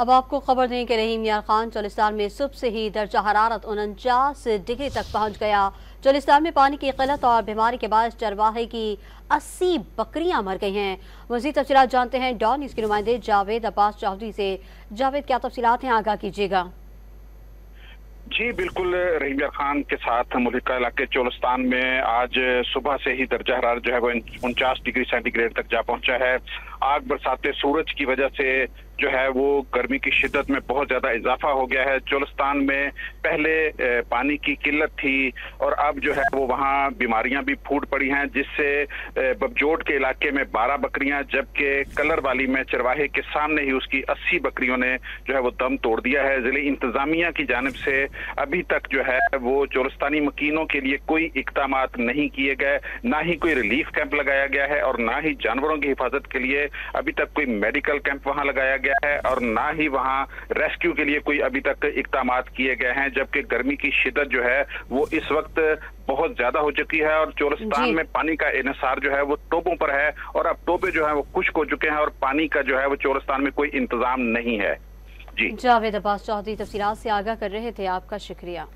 अब आपको खबर दें कि रहीम यार खान चोलिस्तान में सुबह से ही दर्जा हरारत 49 डिग्री तक पहुंच गया। चोलिस्तान में पानी की किल्लत और बीमारी के बाद चरवाहे की 80 बकरियां मर गई हैं। मज़ीद तफसीलात जानते हैं डॉन न्यूज़ के नुमाइंदे जावेद अब्बास चौधरी से। जावेद, क्या तफसीलात हैं, आगाह कीजिएगा। जी बिल्कुल, रहीम यार खान के साथ मुल्का इलाके चोलिस्तान में आज सुबह से ही दर्जा हरारत जो है वो 49 डिग्री सेंटीग्रेड तक जा पहुंचा है। आग बरसाते सूरज की वजह से जो है वो गर्मी की शिद्दत में बहुत ज्यादा इजाफा हो गया है। चोलिस्तान में पहले पानी की किल्लत थी और अब जो है वो वहाँ बीमारियां भी फूट पड़ी हैं, जिससे बबजोट के इलाके में 12 बकरियां, जबकि कलर वाली में चरवाहे के सामने ही उसकी 80 बकरियों ने जो है वो दम तोड़ दिया है। जिले इंतजामिया की जानिब से अभी तक जो है वो चोलिस्तानी मकीनों के लिए कोई इकदामात नहीं किए गए, ना ही कोई रिलीफ कैंप लगाया गया है और ना ही जानवरों की हिफाजत के लिए अभी तक कोई मेडिकल कैंप वहां लगाया गया है और ना ही वहां रेस्क्यू के लिए कोई अभी तक इकदामात किए गए हैं। जबकि गर्मी की शिद्दत जो है वो इस वक्त बहुत ज्यादा हो चुकी है और चोलिस्तान में पानी का इन्हिसार जो है वो टोपों पर है और अब टोपे जो है वो खुश्क हो चुके हैं और पानी का जो है वो चोलिस्तान में कोई इंतजाम नहीं है। जी, जावेद अब्बास चौधरी तफसीलात से आगाह कर रहे थे, आपका शुक्रिया।